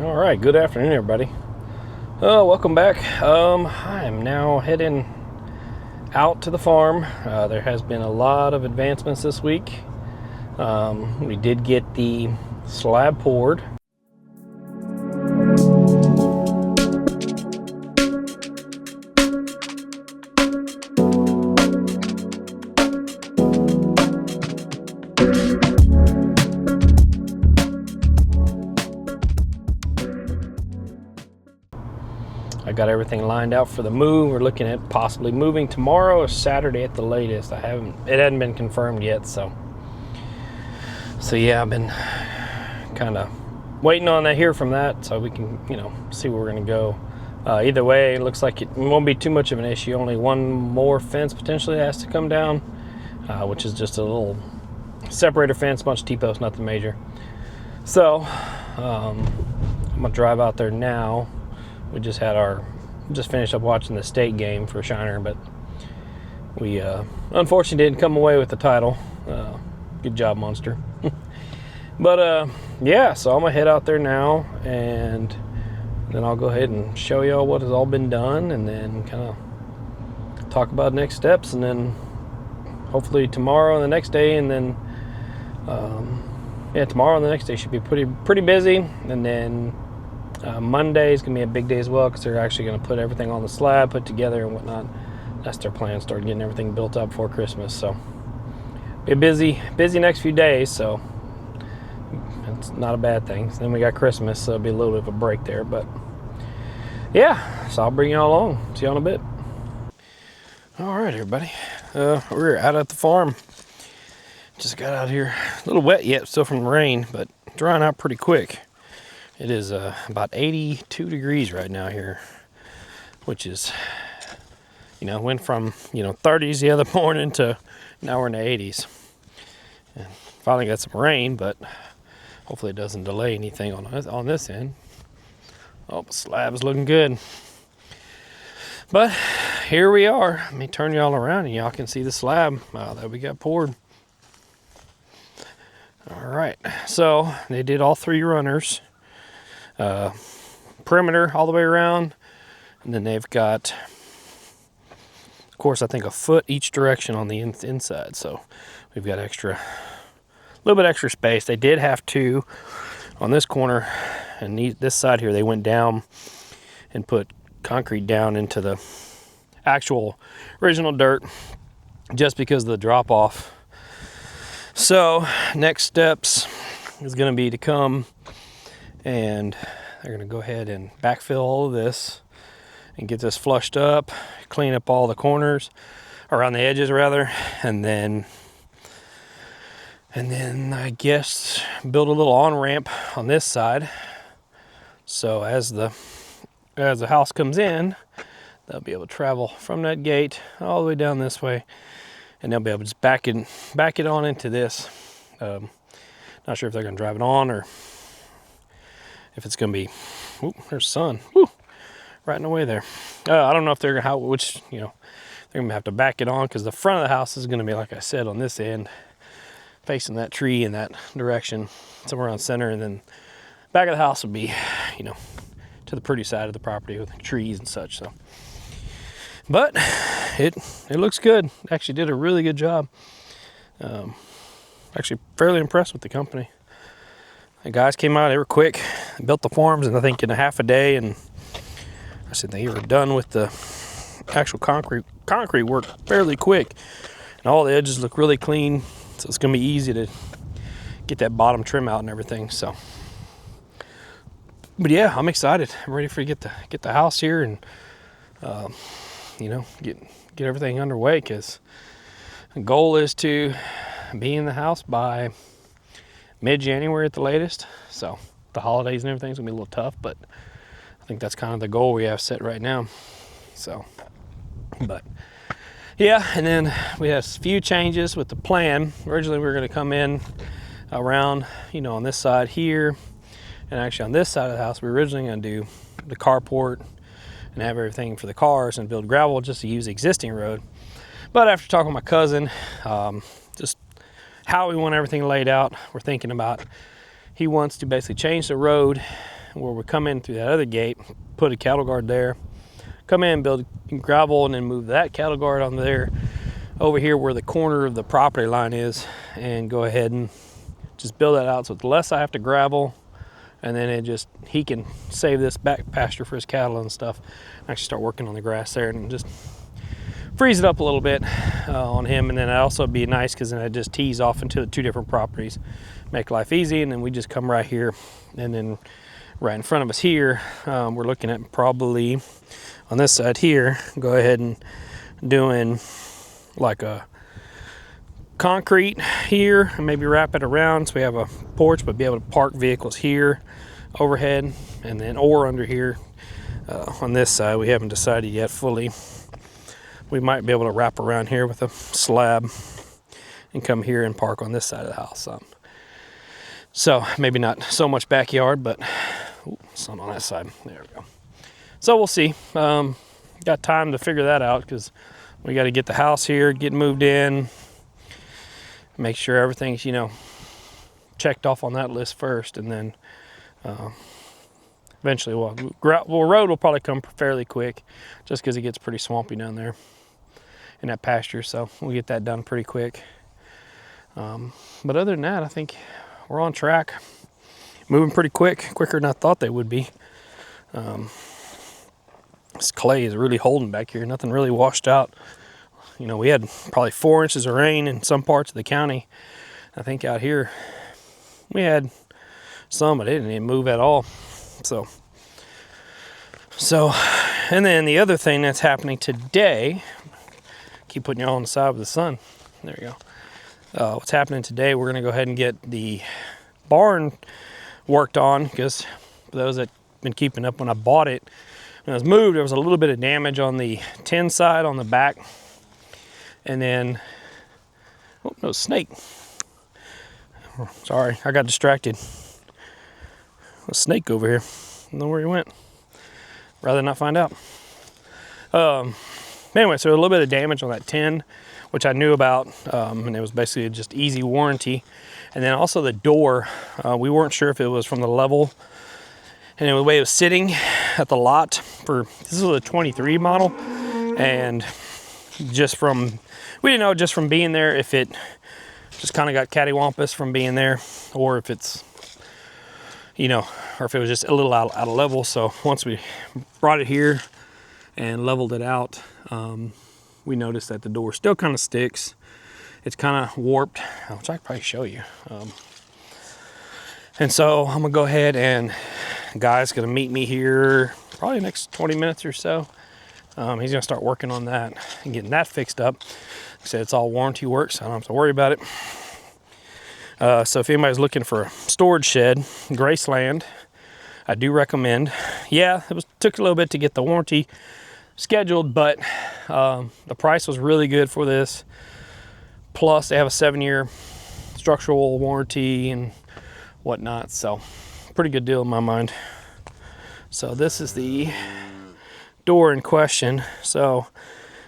All right, good afternoon, everybody. Welcome back. I am now heading out to the farm. There has been a lot of advancements this week. We did get the slab poured. I got everything lined out for the move. We're looking at possibly moving tomorrow or Saturday at the latest. It hadn't been confirmed yet, so yeah, I've been kind of waiting on that, hear from that, so we can, see where we're gonna go. Either way, it looks like it won't be too much of an issue. Only one more fence potentially has to come down, which is just a little separator fence, bunch of T-posts, nothing major. So I'm gonna drive out there now. We just finished up watching the state game for Shiner, but we unfortunately didn't come away with the title. Good job, Monster. But yeah, so I'm gonna head out there now, and then I'll go ahead and show y'all what has all been done, and then kind of talk about next steps, and then hopefully tomorrow and the next day, and then tomorrow and the next day should be pretty busy, and then Monday is going to be a big day as well, because they're actually going to put everything on the slab, put together and whatnot. That's their plan, start getting everything built up before Christmas. So be a busy next few days, so it's not a bad thing. So then we got Christmas, so it'll be a little bit of a break there. But yeah, so I'll bring you all along. See you in a bit. All right, everybody. We're out at the farm. Just got out here. A little wet yet, still from the rain, but drying out pretty quick. It is about 82 degrees right now here, which is, went from, 30s the other morning to now we're in the 80s. And finally got some rain, but hopefully it doesn't delay anything on this end. Oh, the slab is looking good. But here we are. Let me turn y'all around and y'all can see the slab that we got poured. All right, so they did all three runners. Perimeter all the way around, and then they've got, of course, I think a foot each direction on the inside, so we've got a little bit extra space. They did have to, on this corner and this side here, they went down and put concrete down into the actual original dirt just because of the drop off. So next steps is going to be to come, and they're going to go ahead and backfill all of this and get this flushed up, clean up all the corners, around the edges rather, and then I guess build a little on-ramp on this side. So as the house comes in, they'll be able to travel from that gate all the way down this way, and they'll be able to just back it on into this. Not sure if they're going to drive it on or if it's going to be, there's sun, right in the way there. I don't know if they're going to, they're going to have to back it on, because the front of the house is going to be, like I said, on this end, facing that tree in that direction, somewhere around center, and then back of the house would be, to the pretty side of the property with trees and such. So, but it looks good. Actually did a really good job. Actually fairly impressed with the company. The guys came out, they were quick, built the forms, and I think in a half a day, and I said they were done with the actual concrete work fairly quick, and all the edges look really clean, so it's going to be easy to get that bottom trim out and everything. So, but yeah, I'm excited. I'm ready for get the house here and get everything underway, because the goal is to be in the house by mid-January at the latest. So the holidays and everything's gonna be a little tough, but I think that's kind of the goal we have set right now. So, but yeah, and then we have a few changes with the plan. Originally we were gonna come in around, on this side here, and actually on this side of the house we were originally gonna do the carport and have everything for the cars and build gravel just to use the existing road. But after talking with my cousin, just how we want everything laid out, we're thinking about, he wants to basically change the road where we come in through that other gate, put a cattle guard there, come in, build gravel, and then move that cattle guard on there over here where the corner of the property line is, and go ahead and just build that out so it's less I have to gravel, and then he can save this back pasture for his cattle and stuff. Actually start working on the grass there and just freeze it up a little bit on him. And then it also be nice because then it just tees off into the 2 different properties, make life easy. And then we just come right here, and then right in front of us here, we're looking at probably on this side here, go ahead and doing like a concrete here and maybe wrap it around so we have a porch, but be able to park vehicles here overhead, and then or under here on this side. We haven't decided yet fully. We might be able to wrap around here with a slab and come here and park on this side of the house. So maybe not so much backyard, but some on that side. There we go. So we'll see. Got time to figure that out because we got to get the house here, get moved in, make sure everything's, checked off on that list first, and then eventually road will probably come fairly quick just because it gets pretty swampy down there in that pasture. So we'll get that done pretty quick. But other than that, I think we're on track, moving pretty quicker than I thought they would be. This clay is really holding back here. Nothing really washed out. We had probably 4 inches of rain in some parts of the county. I think out here we had some, but it didn't even move at all. So, and then the other thing that's happening today, keep putting you all on the side of the sun. There you go. What's happening today, we're going to go ahead and get the barn worked on, because for those that have been keeping up, when I bought it, when it was moved, there was a little bit of damage on the tin side on the back. And then, oh, no, snake. Sorry, I got distracted. A snake over here. I don't know where he went. Rather not find out. Anyway, so a little bit of damage on that tin, which I knew about, and it was basically just easy warranty. And then also the door, we weren't sure if it was from the level, and the way it was sitting at the lot this is a 23 model, and we didn't know just from being there if it just kind of got cattywampus from being there, or if it's, or if it was just a little out of level. So once we brought it here and leveled it out, we noticed that the door still kind of sticks. It's kind of warped, which I could probably show you. And so I'm gonna go ahead, and the guy's gonna meet me here probably the next 20 minutes or so. He's gonna start working on that and getting that fixed up. Like I said, it's all warranty work, so I don't have to worry about it. So if anybody's looking for a storage shed, Graceland, I do recommend. Yeah, took a little bit to get the warranty scheduled, but the price was really good for this. Plus, they have a 7-year structural warranty and whatnot, so pretty good deal in my mind. So this is the door in question. So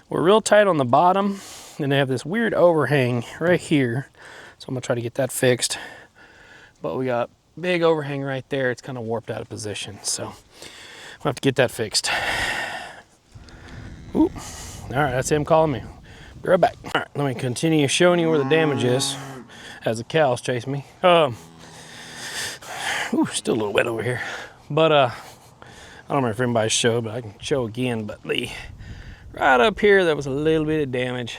we're real tight on the bottom, and they have this weird overhang right here. So I'm gonna try to get that fixed. But we got big overhang right there. It's kind of warped out of position, so we'll have to get that fixed. Ooh. All right, that's him calling me. Be right back. All right, let me continue showing you where the damage is as the cows chase me. Ooh, still a little wet over here. But I don't remember if anybody showed, but I can show again. But right up here, there was a little bit of damage.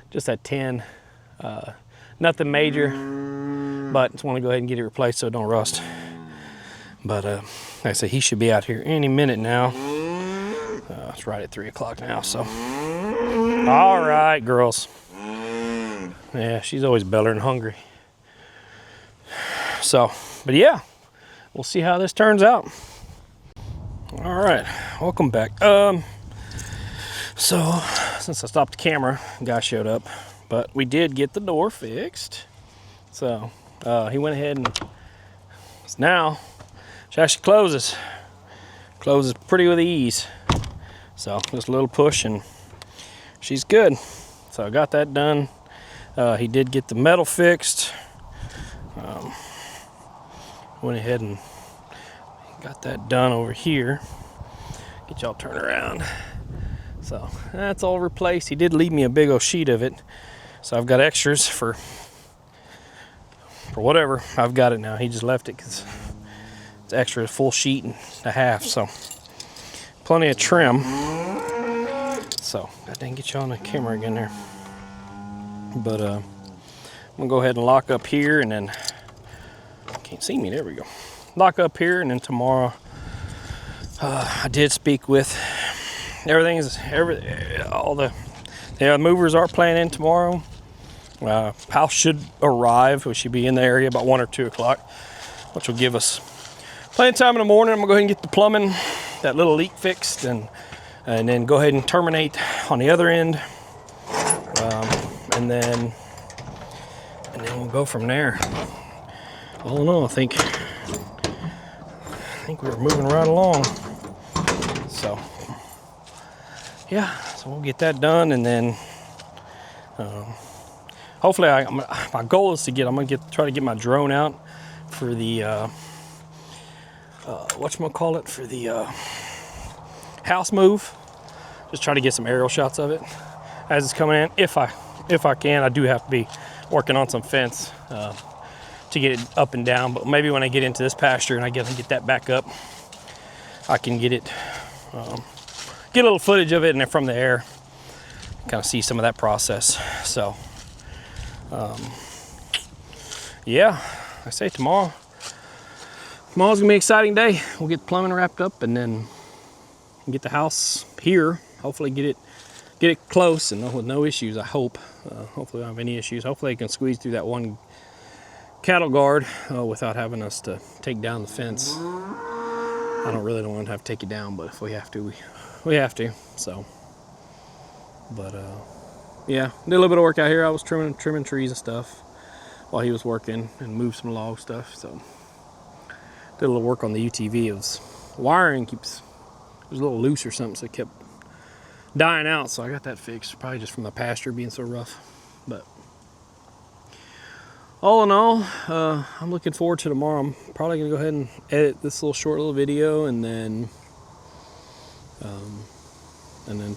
Just that tin. Nothing major, but just want to go ahead and get it replaced so it don't rust. But like I said, he should be out here any minute now. It's right at 3 o'clock now, so. All right, girls. Yeah, she's always bellering hungry. So, but yeah, we'll see how this turns out. All right, welcome back. So since I stopped the camera, the guy showed up, but we did get the door fixed. So he went ahead and now she actually closes pretty with ease. So just a little push and she's good. So I got that done. He did get the metal fixed. Went ahead and got that done over here. Get y'all turned around. So that's all replaced. He did leave me a big old sheet of it, so I've got extras for whatever. I've got it now. He just left it because it's extra, full sheet and a half. So plenty of trim. So I didn't get you on the camera again there. But I'm gonna go ahead and lock up here, and then can't see me. There we go. Lock up here, and then tomorrow I did speak with all the movers are planning tomorrow. House should arrive. We should be in the area about 1 or 2 o'clock, which will give us plenty of time in the morning. I'm gonna go ahead and get the plumbing, that little leak fixed, and then go ahead and terminate on the other end, and then we'll go from there. All in all, I think we're moving right along. So yeah, so we'll get that done, and then hopefully my goal is to try to get my drone out for the whatchamacallit, for the house move. Just try to get some aerial shots of it as it's coming in. If I can, I do have to be working on some fence to get it up and down, but maybe when I get into this pasture and I get that back up, I can get a little footage of it, and then from the air kind of see some of that process. So yeah, I say tomorrow's gonna be an exciting day. We'll get the plumbing wrapped up, and then get the house here, hopefully get it close and with no issues. I hope hopefully I don't have any issues. Hopefully I can squeeze through that one cattle guard without having us to take down the fence. I don't want to have to take it down, but if we have to, we have to. So, but yeah, did a little bit of work out here. I was trimming trees and stuff while he was working, and moved some log stuff. So did a little work on the UTV. It was wiring it was a little loose or something, so it kept dying out. So I got that fixed, probably just from the pasture being so rough. But all in all, I'm looking forward to tomorrow. I'm probably gonna go ahead and edit this short little video, and then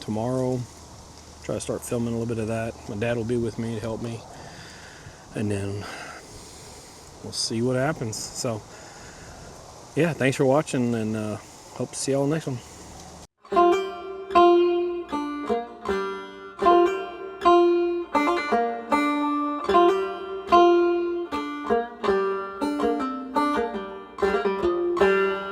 tomorrow try to start filming a little bit of that. My dad will be with me to help me, and then we'll see what happens. So yeah, thanks for watching, and hope to see y'all in the next one.